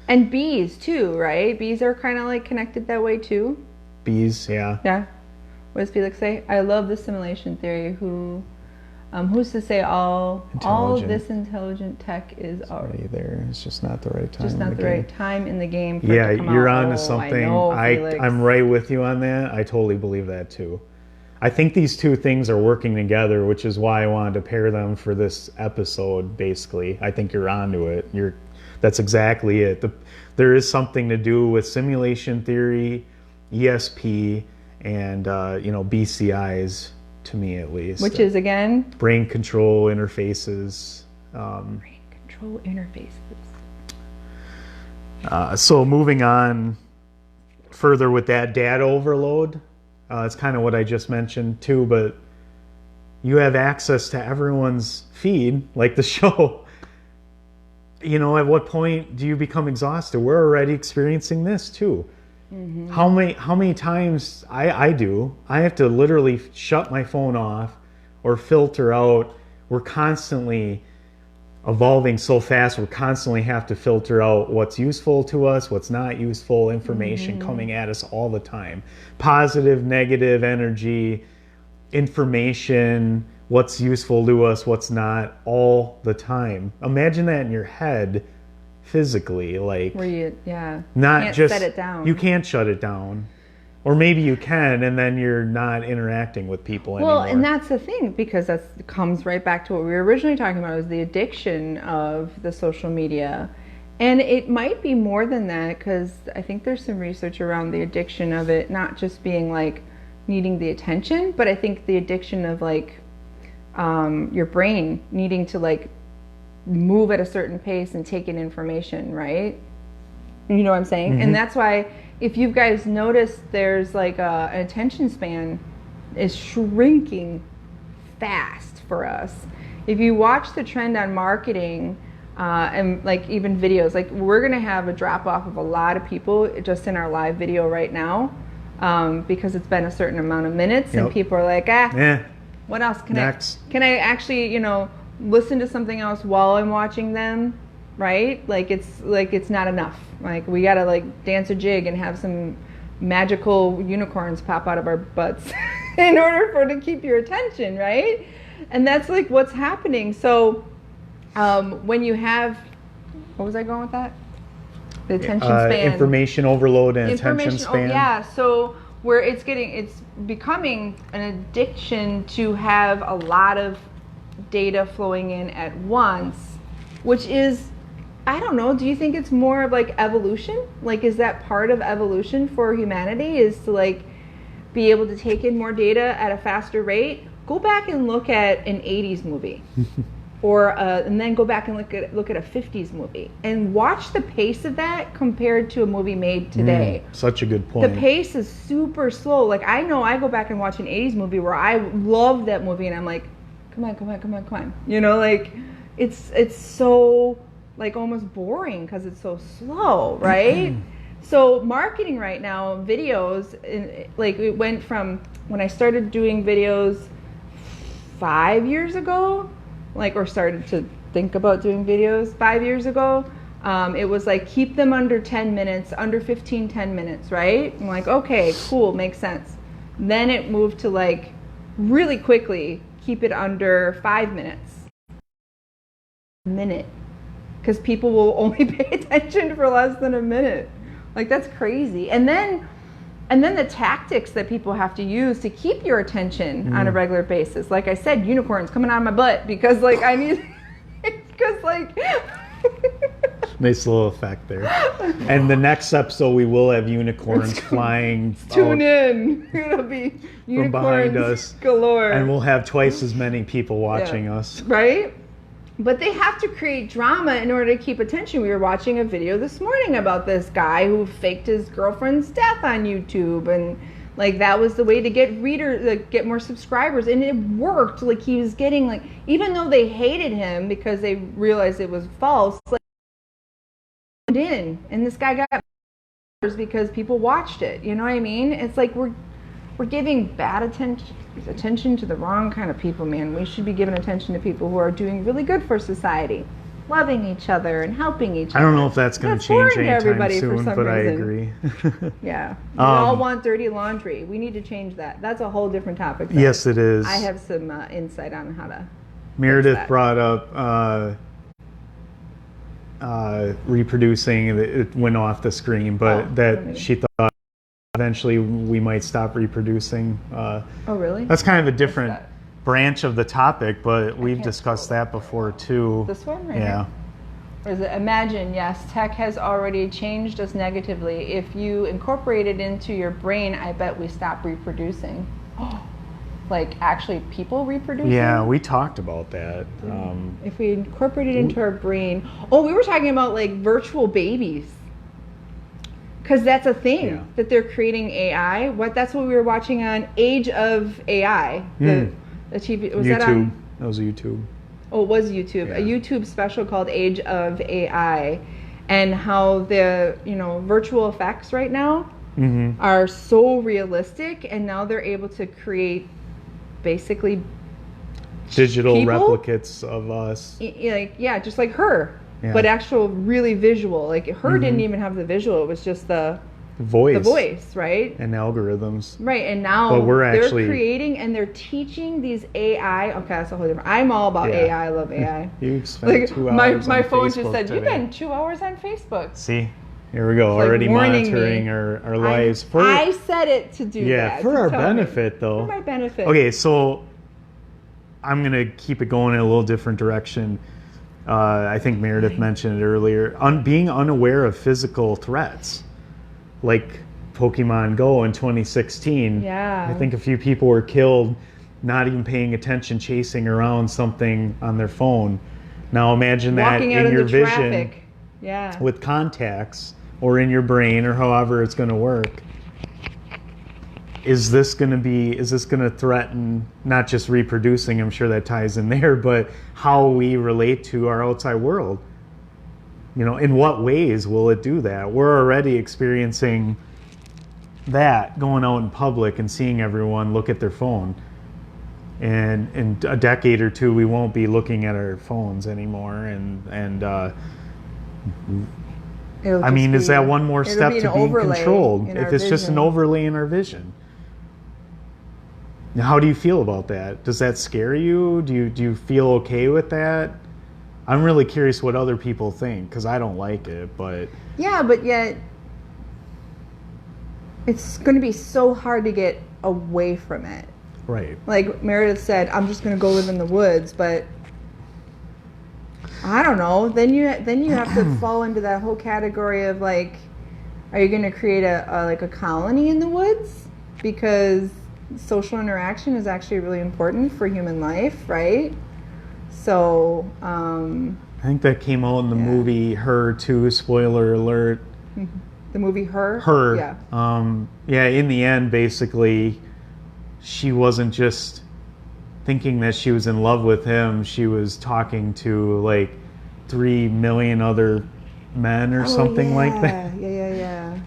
And bees, too, right? Bees are kind of like connected that way, too. Bees, yeah. Yeah. What does Felix say? I love the simulation theory. Who's to say all of this intelligent tech is already there? It's just not the right time. Just not the right time in the game. For Yeah, it to come you're out. onto something. Felix. I'm right with you on that. I totally believe that too. I think these two things are working together, which is why I wanted to pair them for this episode. Basically, I think you're onto it. That's exactly it. There is something to do with simulation theory, ESP, and BCIs. To me, at least. Which is, again? Brain control interfaces. Brain control interfaces. So moving on further with that data overload, it's kind of what I just mentioned too, but you have access to everyone's feed, like the show. At what point do you become exhausted? We're already experiencing this too. Mm-hmm. How many times I have to literally shut my phone off or filter out. We're constantly evolving so fast. We constantly have to filter out what's useful to us, what's not useful, information coming at us all the time. Positive, negative energy, information, what's useful to us, what's not, all the time. Imagine that in your head. Physically, like where you not can't just shut it down. You can't shut it down, or maybe you can, and then you're not interacting with people anymore. Well, and that's the thing, because that comes right back to what we were originally talking about, is the addiction of the social media. And it might be more than that, because I think there's some research around the addiction of it not just being like needing the attention, but I think the addiction of like your brain needing to like move at a certain pace and take in information, right? You know what I'm saying? Mm-hmm. And that's why, if you guys notice, there's like an attention span is shrinking fast for us. If you watch the trend on marketing and like even videos, like we're gonna have a drop off of a lot of people just in our live video right now because it's been a certain amount of minutes. Yep. And people are like, what else can I actually, listen to something else while I'm watching them, right? Like it's not enough. Like we gotta like dance a jig and have some magical unicorns pop out of our butts in order for it to keep your attention, right? And that's like what's happening. So when you have, what was I going with that? The attention span. Information overload and attention span. So where it's becoming an addiction to have a lot of data flowing in at once, which is, I don't know, do you think it's more of like evolution? Like, is that part of evolution for humanity, is to like be able to take in more data at a faster rate, go back and look at an 80s movie. And then go back and look at a 50s movie and watch the pace of that compared to a movie made today. Such a good point. The pace is super slow. Like, I know I go back and watch an 80s movie where I love that movie and I'm like, come on. You know, like, it's so, like, almost boring because it's so slow, right? So marketing right now, videos, like, it went from when I started doing videos 5 years ago, like, or started to think about doing videos 5 years ago, it was like, keep them under 10 minutes, under 15, 10 minutes, right? I'm like, okay, cool, makes sense. Then it moved to, like, really quickly, keep it under 5 minutes. A minute. Because people will only pay attention for less than a minute. Like, that's crazy. And then the tactics that people have to use to keep your attention on a regular basis. Like I said, unicorns coming out of my butt because, like, I need, because, like. Nice little effect there. And the next episode, we will have unicorns flying. Tune in. It'll be unicorns from behind us galore. And we'll have twice as many people watching us. Right? But they have to create drama in order to keep attention. We were watching a video this morning about this guy who faked his girlfriend's death on YouTube, and, like, that was the way to get get more subscribers, and it worked. Like, he was getting, like, even though they hated him because they realized it was false, like, and this guy got because people watched it. You know what I mean? It's like we're giving bad attention to the wrong kind of people, man. We should be giving attention to people who are doing really good for society, loving each other and helping each other. I don't know if that's going to change anytime soon, but I agree. Yeah. We all want dirty laundry. We need to change that. That's a whole different topic. Yes, it is. I have some insight on how to. Meredith brought up reproducing. It went off the screen, but she thought eventually we might stop reproducing. Oh, really? That's kind of a different branch of the topic, but we've discussed that before too. This one, right? Yeah. Or is it, imagine, yes, tech has already changed us negatively. If you incorporate it into your brain, I bet we stop reproducing. Like, actually people reproducing? Yeah, we talked about that. If we incorporate it into our brain. Oh, we were talking about, like, virtual babies. Because that's a thing, that they're creating AI. That's what we were watching on Age of AI. The TV, was YouTube. that on? That was YouTube. Oh, it was YouTube. Yeah. A YouTube special called Age of AI, and how the virtual effects right now are so realistic, and now they're able to create basically digital people? Replicates of us. Just like her. Yeah. But actual really visual. Like, her didn't even have the visual. It was just the voice, right? And algorithms. Right, and now they're creating and they're teaching these AI. Okay, that's a whole different. I'm all about AI. I love AI. You spent 2 hours my on phone Facebook just said, today. you've been 2 hours on Facebook. See? Here we go. It's already like monitoring our lives. I said it to do that. Yeah, for our benefit, though. For my benefit. Okay, so I'm going to keep it going in a little different direction. I think Meredith mentioned it earlier. Being unaware of physical threats, like Pokemon Go in 2016. Yeah. I think a few people were killed not even paying attention, chasing around something on their phone. Now imagine walking that in your vision traffic. Yeah. with contacts or in your brain or however it's going to work. Is this going to threaten not just reproducing, I'm sure that ties in there, but how we relate to our outside world? In what ways will it do that? We're already experiencing that going out in public and seeing everyone look at their phone. And in a decade or two, we won't be looking at our phones anymore. Is that one more step to being controlled? If it's just an overlay in our vision. Now, how do you feel about that? Does that scare you? Do you feel okay with that? I'm really curious what other people think, because I don't like it, but... Yeah, but yet it's going to be so hard to get away from it. Right. Like Meredith said, I'm just going to go live in the woods, but I don't know. Then you have to fall into that whole category of, like, are you going to create a colony in the woods? because social interaction is actually really important for human life, right? So, I think that came out in the movie Her too. Spoiler alert. the movie Her. Her. Yeah. In the end, basically, she wasn't just thinking that she was in love with him. She was talking to like 3 million other men or something like that. Yeah.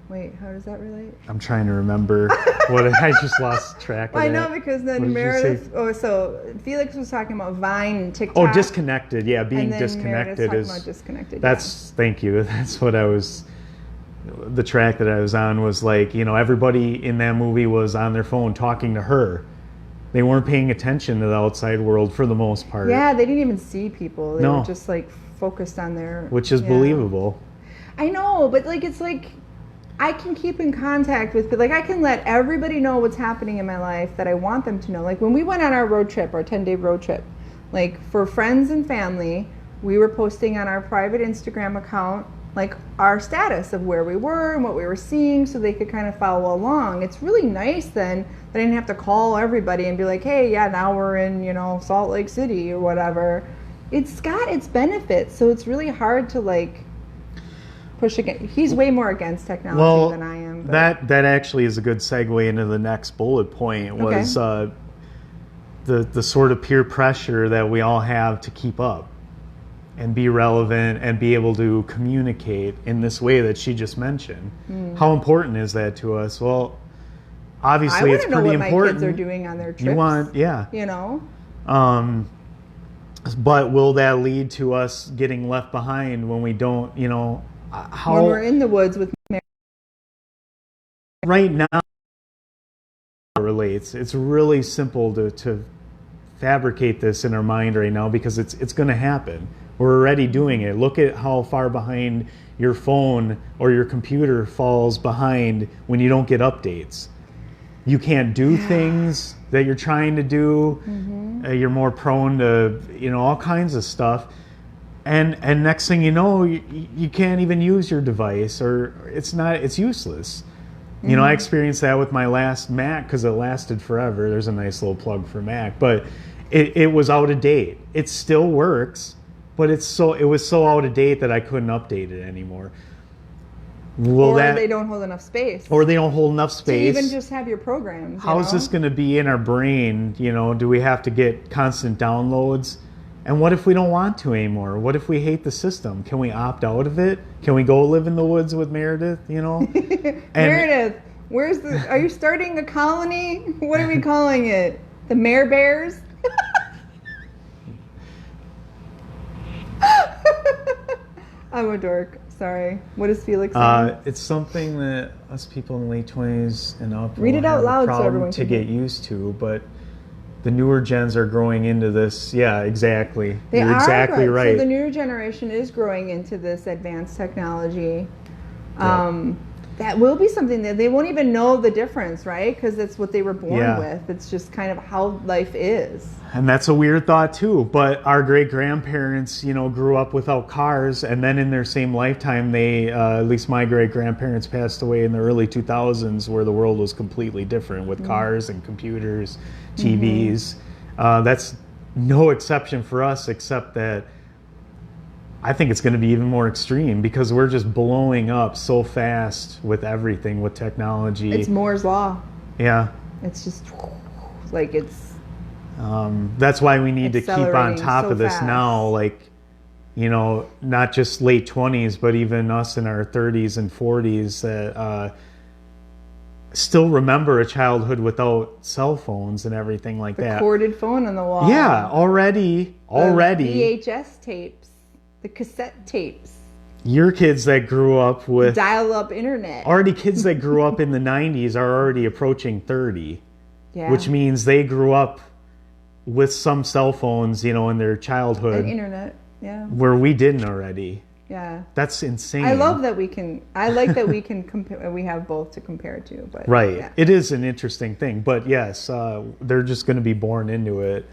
Wait, how does that relate? I'm trying to remember what I just lost track of. I that. know, because then Meredith. So Felix was talking about Vine and TikTok. Oh, disconnected. Yeah, being and then disconnected Meredith's is. talking about disconnected. That's thank you. That's what I was. The track that I was on was like, everybody in that movie was on their phone talking to her. They weren't paying attention to the outside world for the most part. Yeah, they didn't even see people. They No. were just like focused on their. Which is believable. I know, but like it's like I can keep in contact with, like I can let everybody know what's happening in my life that I want them to know. Like when we went on our road trip, our 10-day road trip, like for friends and family, we were posting on our private Instagram account like our status of where we were and what we were seeing, so they could kind of follow along. It's really nice then that I didn't have to call everybody and be like, hey, yeah, now we're in, Salt Lake City or whatever. It's got its benefits, so it's really hard to like push against. He's way more against technology than I am. But. That actually is a good segue into the next bullet point. Was the sort of peer pressure that we all have to keep up and be relevant and be able to communicate in this way that she just mentioned. How important is that to us? Well, obviously it's pretty important. I want to know what my kids are doing on their trips. You want, But will that lead to us getting left behind when we don't, when we're in the woods with Mary? Right now it relates. It's really simple to fabricate this in our mind right now, because it's going to happen. We're already doing it. Look at how far behind your phone or your computer falls behind when you don't get updates. You can't do things that you're trying to do. You're more prone to, all kinds of stuff. And next thing you know, you can't even use your device, or it's useless. I experienced that with my last Mac because it lasted forever. There's a nice little plug for Mac, but it was out of date. It still works, but it was so out of date that I couldn't update it anymore. They don't hold enough space. Or they don't hold enough space. To even just have your programs. How is this going to be in our brain? Do we have to get constant downloads? And what if we don't want to anymore? What if we hate the system? Can we opt out of it? Can we go live in the woods with Meredith? Meredith, are you starting a colony? What are we calling it? The Mare Bears? I'm a dork. Sorry. What is Felix saying? It's something that us people in the late 20s and up read it out loud so everyone can get used to, but the newer gens are growing into this. Yeah, exactly. You're exactly right. So the newer generation is growing into this advanced technology. That will be something that they won't even know the difference, right? Because that's what they were born with. It's just kind of how life is. And that's a weird thought too. But our great-grandparents, grew up without cars, and then in their same lifetime, at least my great-grandparents passed away in the early 2000s, where the world was completely different with cars and computers, TVs. That's no exception for us, except that I think it's going to be even more extreme, because we're just blowing up so fast with everything, with technology. It's Moore's Law. Yeah. It's just like it's... that's why we need to keep on top of this now, like, not just late 20s, but even us in our 30s and 40s that still remember a childhood without cell phones and everything like that. The corded phone on the wall. Yeah, already. The VHS tapes, the cassette tapes. Your kids that grew up with dial-up internet. Already kids that grew up in the 90s are already approaching 30. Yeah. Which means they grew up with some cell phones, in their childhood. And internet, yeah. Where we didn't already. Yeah. That's insane. I love that I like that we can compare, we have both to compare to. But right. Yeah. It is an interesting thing. But yes, they're just going to be born into it.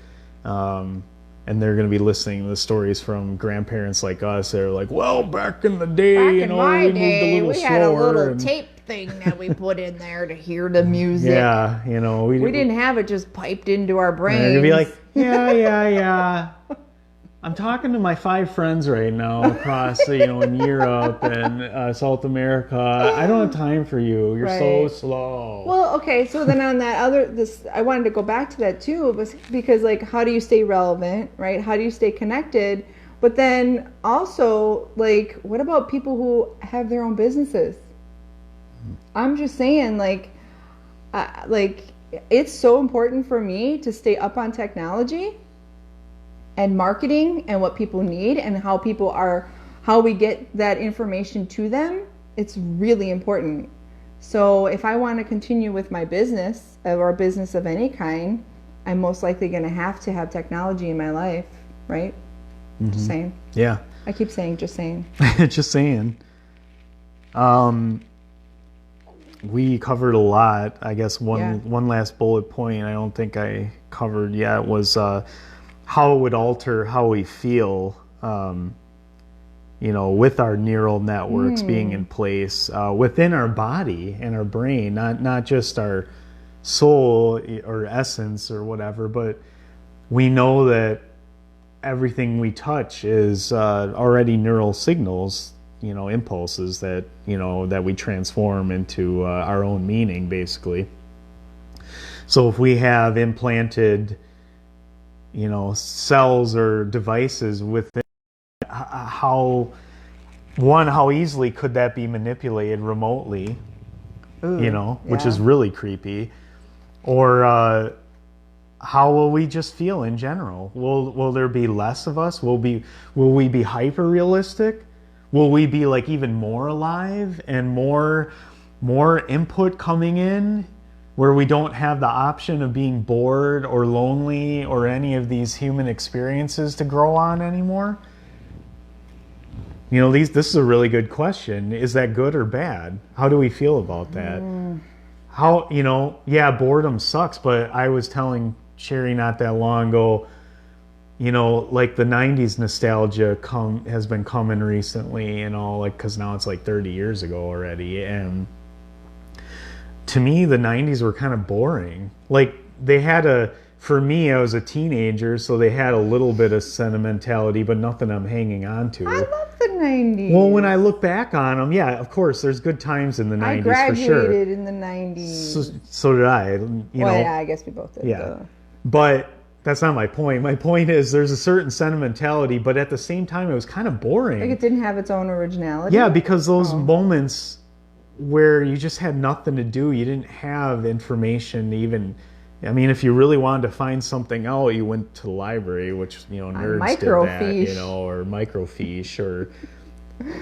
and they're going to be listening to the stories from grandparents like us. They're like, well, back in the day, Back in my we day, moved a little we slower. had a little and, tape thing that we put in there to hear the music. Yeah, We didn't have it just piped into our brains. They're going to be like, yeah. I'm talking to my 5 friends right now across, in Europe and South America. I don't have time for you. You're so slow. Well, okay, so then on that I wanted to go back to that too, because like, how do you stay relevant, right? How do you stay connected? But then also, like, what about people who have their own businesses? I'm just saying, like, it's so important for me to stay up on technology and marketing and what people need and how we get that information to them. It's really important. So if I want to continue with my business or a business of any kind, I'm most likely going to have technology in my life, right? Just saying. Yeah. I keep saying, just saying. Just saying. We covered a lot. I guess one last bullet point I don't think I covered yet was how it would alter how we feel, with our neural networks being in place within our body and our brain, not just our soul or essence or whatever, but we know that everything we touch is already neural signals, impulses that, that we transform into our own meaning, basically. So if we have implanted cells or devices within, how easily could that be manipulated remotely? Which is really creepy. Or how will we just feel in general? Will there be less of us? Will we be hyper realistic? Will we be like even more alive and more input coming in, where we don't have the option of being bored or lonely or any of these human experiences to grow on anymore? This is a really good question. Is that good or bad? How do we feel about that? How, boredom sucks, but I was telling Sherry not that long ago, like the 90s nostalgia has been coming recently, because now it's like 30 years ago already, and to me, the 90s were kind of boring. Like, for me, I was a teenager, so they had a little bit of sentimentality, but nothing I'm hanging on to. I love the 90s. Well, when I look back on them, yeah, of course, there's good times in the 90s, for sure. I graduated in the 90s. So did I. Yeah, I guess we both did. Yeah. But that's not my point. My point is there's a certain sentimentality, but at the same time, it was kind of boring. Like, it didn't have its own originality? Yeah, because those moments where you just had nothing to do, you didn't have information to even... I mean, if you really wanted to find something out, you went to the library, which, nerds did that, or microfiche,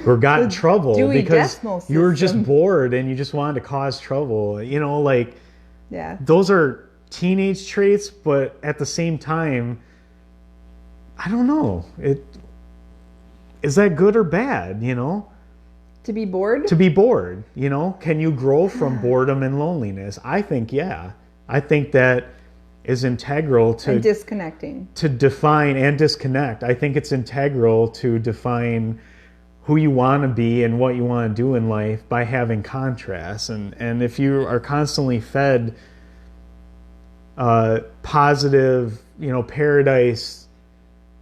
or got in trouble because you were just bored and you just wanted to cause trouble. Yeah. Those are teenage traits, but at the same time, I don't know. Is that good or bad, To be bored? To be bored, Can you grow from boredom and loneliness? I think, yeah. I think that is integral to... And disconnecting. To define and disconnect. I think it's integral to define who you want to be and what you want to do in life by having contrast. And if you are constantly fed positive, paradise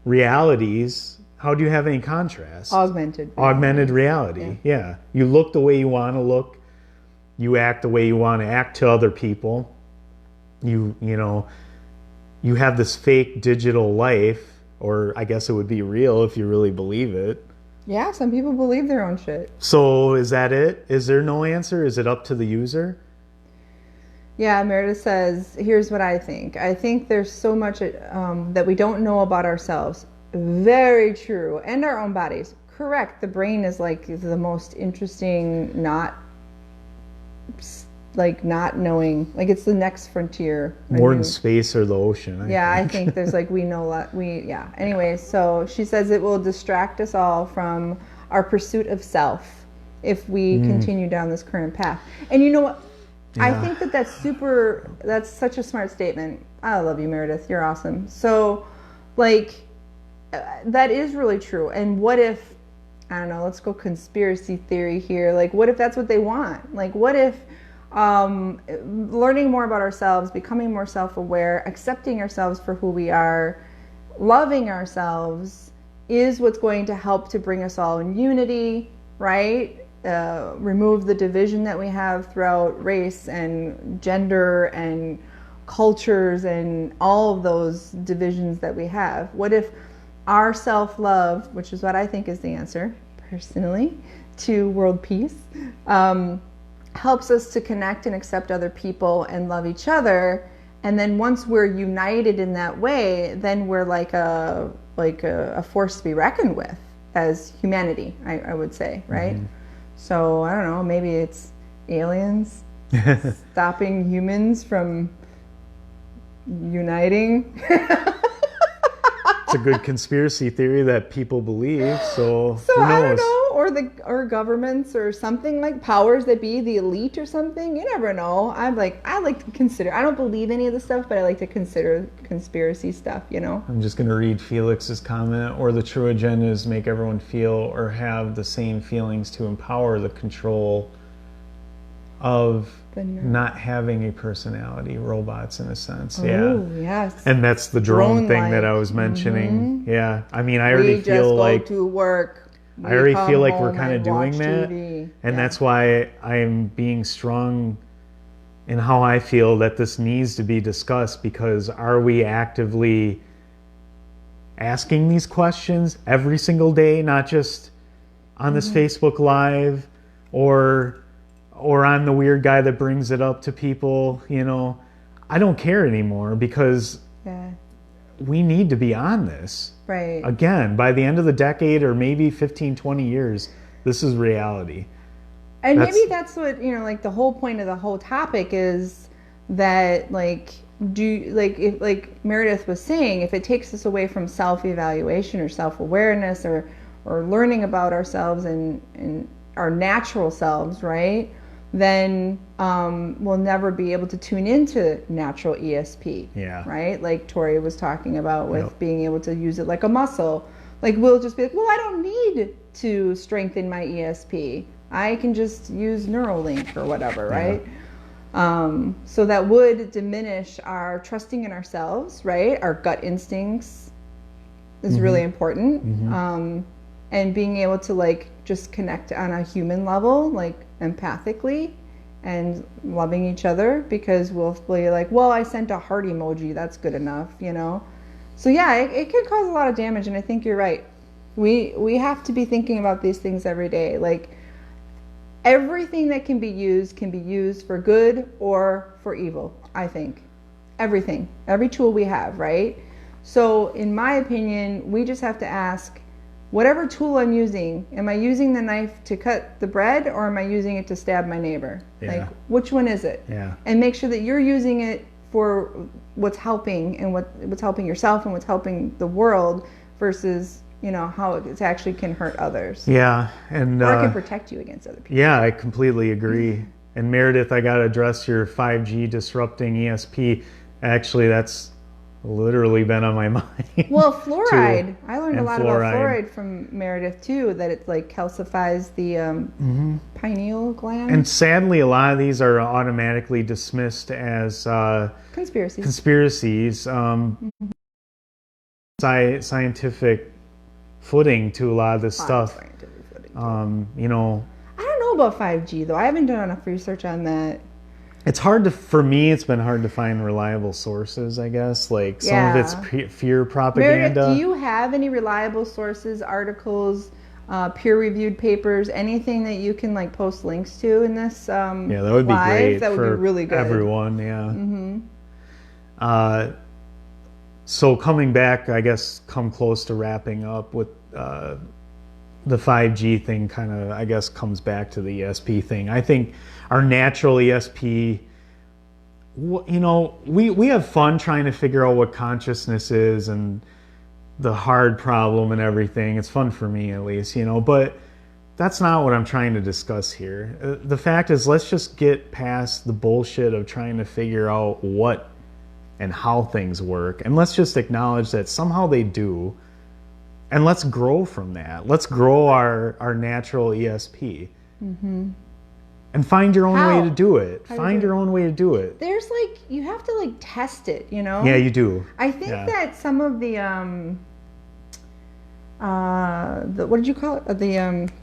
realities, how do you have any contrast? Augmented reality. Yeah. You look the way you want to look. You act the way you want to act to other people. You have this fake digital life, or I guess it would be real if you really believe it. Yeah, some people believe their own shit. So is that it? Is there no answer? Is it up to the user? Yeah, Meredith says, here's what I think. I think there's so much that we don't know about ourselves. Very true. And our own bodies. Correct. The brain is like the most interesting, not knowing. Like, it's the next frontier. More than space or the ocean. I think there's like, we know that Anyway, so she says it will distract us all from our pursuit of self if we continue down this current path. And you know what? Yeah. I think that's such a smart statement. I love you, Meredith. You're awesome. So, like, that is really true. And what if, I don't know, let's go conspiracy theory here. Like, what if that's what they want? Like, what if learning more about ourselves, becoming more self-aware, accepting ourselves for who we are, loving ourselves is what's going to help to bring us all in unity, right? Remove the division that we have throughout race and gender and cultures and all of those divisions that we have. What if our self-love, which is what I think is the answer, personally, to world peace, helps us to connect and accept other people and love each other. And then once we're united in that way, then we're like a force to be reckoned with as humanity, I would say, right? Mm-hmm. So I don't know, maybe it's aliens stopping humans from uniting. It's a good conspiracy theory that people believe. So who knows? I don't know, or governments or something, like powers that be, the elite or something. You never know. I like to consider. I don't believe any of the stuff, but I like to consider conspiracy stuff. You know. I'm just going to read Felix's comment. Or the true agenda is to make everyone feel or have the same feelings to empower the control of not having a personality, robots in a sense. Oh, yes. And that's the drone thing that I was mentioning. Mm-hmm. Yeah. I mean, I already feel like to work. I already feel like we're kind of doing that. And that's why I'm being strong in how I feel that this needs to be discussed, because are we actively asking these questions every single day, not just on this Facebook Live or I'm the weird guy that brings it up to people, you know? I don't care anymore, because we need to be on this. Right. Again, by the end of the decade, or maybe 15, 20 years, this is reality. And maybe that's what, you know, like the whole point of the whole topic is that, like, if, like Meredith was saying, if it takes us away from self-evaluation or self-awareness or learning about ourselves and our natural selves, right? Then we'll never be able to tune into natural ESP. Yeah. Right? Like Tori was talking about with being able to use it like a muscle. Like we'll just be like, well, I don't need to strengthen my ESP. I can just use Neuralink or whatever, right? So that would diminish our trusting in ourselves, right? Our gut instincts is really important. And being able to like just connect on a human level, like empathically and loving each other, because we'll be like, well, I sent a heart emoji, that's good enough, you know? So yeah, it could cause a lot of damage, and I think you're right. We have to be thinking about these things every day. Like everything that can be used for good or for evil, I think. Everything, every tool we have, right? So in my opinion, we just have to ask, whatever tool I'm using, am I using the knife to cut the bread, or am I using it to stab my neighbor? Like, which one is it? And make sure that you're using it for what's helping, and what's helping yourself and what's helping the world, versus, you know, how it actually can hurt others. And or it can protect you against other people. Yeah, I completely agree. And Meredith, I got to address your 5G disrupting ESP. Actually, that's literally been on my mind. Well, fluoride. I learned a lot about fluoride from Meredith too, that it like calcifies the pineal gland. And sadly, a lot of these are automatically dismissed as conspiracies. Scientific footing to a lot of this stuff. You know, I don't know about 5G though. I haven't done enough research on that. It's hard to, for me, it's been hard to find reliable sources, I guess. Like some of it's fear propaganda. Meredith, do you have any reliable sources, articles, peer-reviewed papers, anything that you can like post links to in this that would be great. That would be really good. Everyone, So coming back, I guess, come close to wrapping up with the 5G thing, kind of, I guess, comes back to the ESP thing. I think our natural ESP, you know, we have fun trying to figure out what consciousness is and the hard problem and everything. It's fun for me, at least, you know, but that's not what I'm trying to discuss here. The fact is, let's just get past the bullshit of trying to figure out what and how things work, and let's just acknowledge that somehow they do, And let's grow from that. Let's grow our natural ESP. And find your own way to do it. Find your own way to do it. There's you have to test it, Yeah, you do. I think that some of the what did you call it?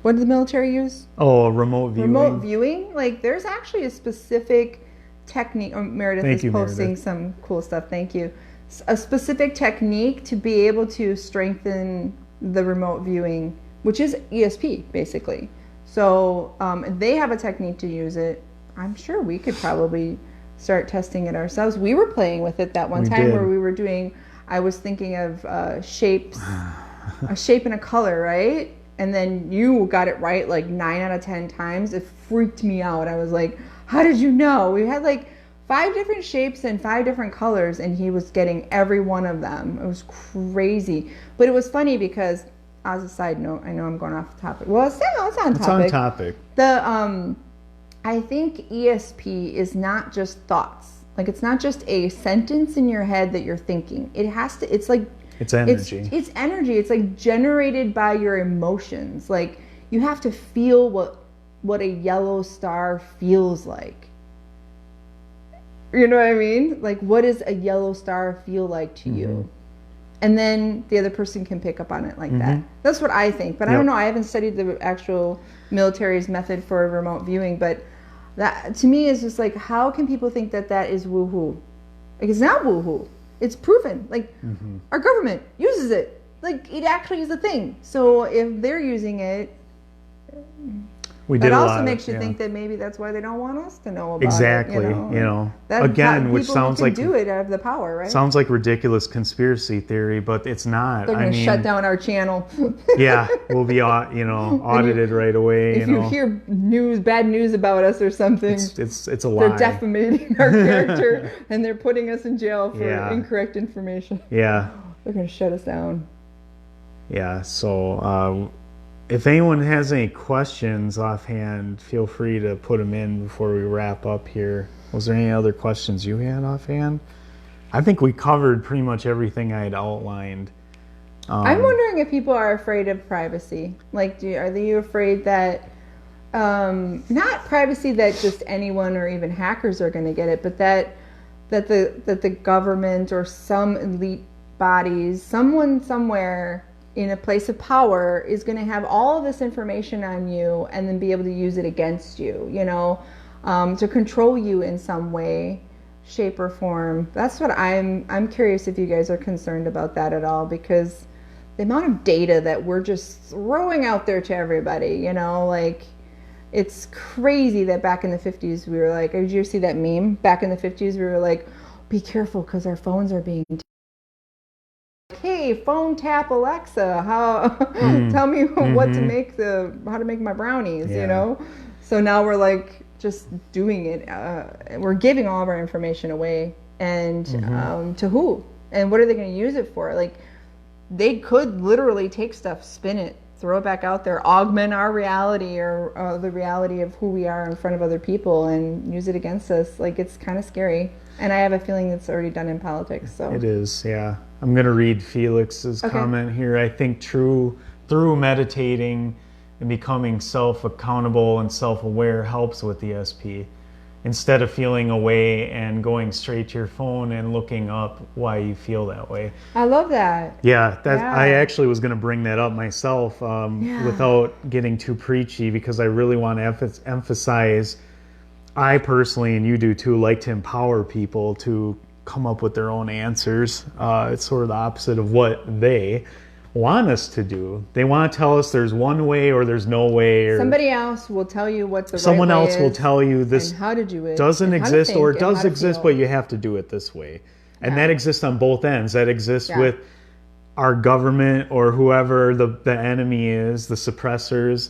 What did the military use? Oh, remote viewing. Remote viewing. There's actually a specific technique. Meredith is posting some cool stuff. Thank you. A specific technique to be able to strengthen the remote viewing, which is ESP basically. So they have a technique to use it. I'm sure we could probably start testing it ourselves. We were playing with it that one time where we were doing. I was thinking of shapes. A shape and a color, right? And then you got it right 9 out of 10 times. It freaked me out. I was like, how did you know? We had 5 different shapes and 5 different colors, and he was getting every one of them. It was crazy. But it was funny because, as a side note, I know I'm going off topic. Well, it's on topic. It's on topic. I think ESP is not just thoughts. It's not just a sentence in your head that you're thinking. It has to, it's it's energy. It's energy. It's generated by your emotions. You have to feel what a yellow star feels like. You know what I mean? What does a yellow star feel like to you? And then the other person can pick up on it that. That's what I think. But I don't know. I haven't studied the actual military's method for remote viewing. But that, to me, is just how can people think that is woohoo? It's not woohoo. It's proven. Our government uses it. It actually is a thing. So if they're using it, that also makes you think that maybe that's why they don't want us to know about exactly. it. Again, which sounds like do it have the power, right? Sounds like ridiculous conspiracy theory, but it's not. They're going to shut down our channel. Yeah, we'll be audited right away. If you hear bad news about us or something, it's a lie. They're defamating our character and they're putting us in jail for incorrect information. Yeah, they're going to shut us down. Yeah. So. If anyone has any questions offhand, feel free to put them in before we wrap up here. Was there any other questions you had offhand? I think we covered pretty much everything I had outlined. I'm wondering if people are afraid of privacy. Are you afraid that, not privacy that just anyone or even hackers are going to get it, but that the government or some elite bodies, someone somewhere in a place of power is going to have all of this information on you and then be able to use it against you, to control you in some way, shape or form. That's what I'm curious if you guys are concerned about that at all, because the amount of data that we're just throwing out there to everybody, it's crazy that back in the 50s we were did you see that meme? Back in the 50s we were be careful because our phones are being hey, phone tap Alexa, tell me what to make how to make my brownies, So now we're just doing it. We're giving all of our information away, and to who? And what are they going to use it for? They could literally take stuff, spin it, throw it back out there, augment our reality or the reality of who we are in front of other people and use it against us. It's kind of scary. And I have a feeling it's already done in politics. So it is, yeah. I'm going to read Felix's comment here. I think through meditating and becoming self-accountable and self-aware helps with ESP. Instead of feeling away and going straight to your phone and looking up why you feel that way. I love that. Yeah, I actually was going to bring that up myself without getting too preachy, because I really want to emphasize, I personally, and you do too, like to empower people to come up with their own answers. It's sort of the opposite of what they want us to do. They want to tell us there's one way or there's no way. Or somebody else will tell you what the someone right way else will tell you this and how to do it, doesn't exist, or it does exist, feel. but you have to do it this way. And that exists on both ends. That exists with our government or whoever the enemy is, the suppressors,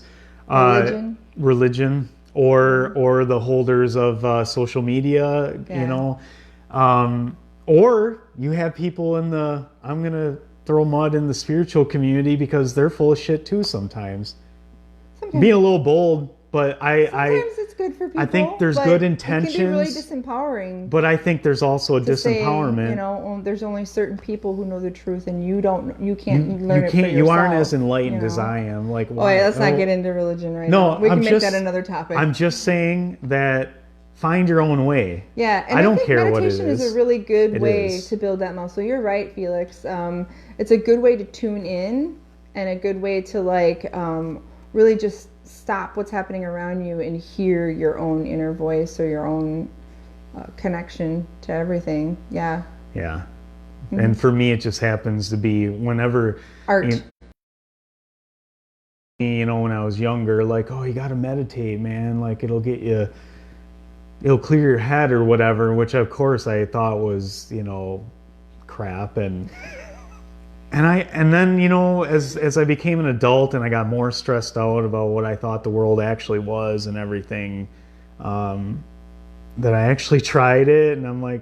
religion or the holders of social media, or you have people in I'm going to throw mud in the spiritual community because they're full of shit too sometimes. Being a little bold, but sometimes it's good for people. I think there's but good it can be really intentions. disempowering. But I think there's also a to say, disempowerment. you know, there's only certain people who know the truth, and you can't learn it for yourself. You aren't as enlightened you know? as I am. Like, why? Oh, yeah, let's not get into religion right now. We can make that another topic. I'm just saying that find your own way. Yeah, and I don't think care what it meditation is a really good way to build that muscle. You're right, Felix. It's a good way to tune in, and a good way to like really just stop what's happening around you and hear your own inner voice or your own connection to everything. Yeah. Yeah. Mm-hmm. And for me, it just happens to be whenever art. You know, when I was younger, like, oh, you got to meditate, man. Like, it'll clear your head or whatever, which of course I thought was, you know, crap. And then, you know, as I became an adult and I got more stressed out about what I thought the world actually was and everything, that I actually tried it, and I'm like,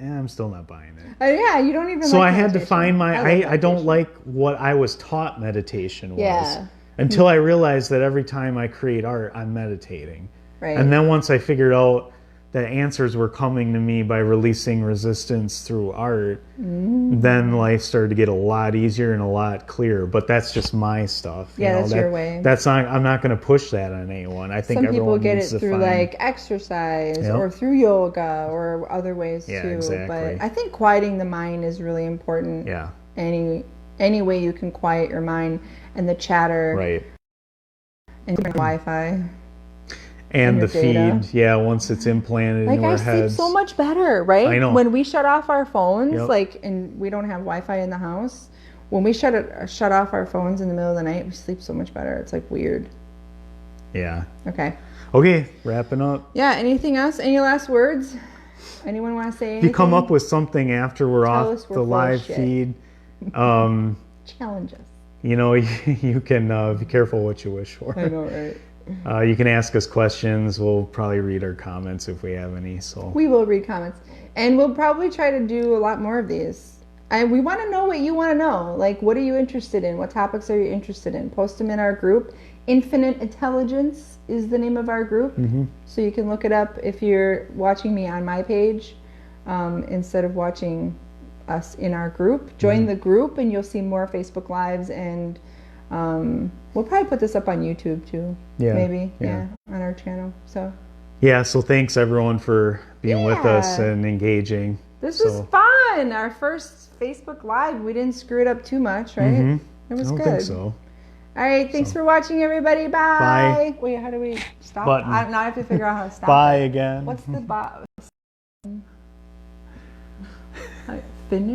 I'm still not buying it. Yeah, you don't even. So like I had to find I don't like what I was taught meditation was. Yeah. Until I realized that every time I create art, I'm meditating. Right. And then once I figured out that answers were coming to me by releasing resistance through art, then life started to get a lot easier and a lot clearer. But that's just my stuff. Yeah, that's your way. That's not. I'm not going to push that on anyone. I think some people get it needs to through like exercise or through yoga or other ways too. Exactly. But I think quieting the mind is really important. Yeah. Any way you can quiet your mind and the chatter. Right. And Wi-Fi. And the feed, once it's implanted into our heads. I sleep so much better, right? I know. When we shut off our phones, and we don't have Wi-Fi in the house, when we shut off our phones in the middle of the night, we sleep so much better. It's like weird. Yeah. Okay, wrapping up. Yeah, anything else? Any last words? Anyone want to say anything? If you come up with something after we're off the live feed, challenge us. You know, you can be careful what you wish for. I know, right? You can ask us questions. We'll probably read our comments if we have any. So we will read comments, and we'll probably try to do a lot more of these. And we want to know what you want to know. Like, what are you interested in? What topics are you interested in? Post them in our group. Infinite Intelligence is the name of our group. Mm-hmm. So you can look it up if you're watching me on my page instead of watching us in our group. Join the group, and you'll see more Facebook Lives, and we'll probably put this up on YouTube too. Maybe on our channel. So so thanks everyone for being with us and engaging. This was fun. Our first Facebook Live. We didn't screw it up too much, right? Mm-hmm. It was good. I don't think so. All right, thanks for watching, everybody. Bye. Wait, how do we stop? Now I have to figure out how to stop. Bye again. What's the finish?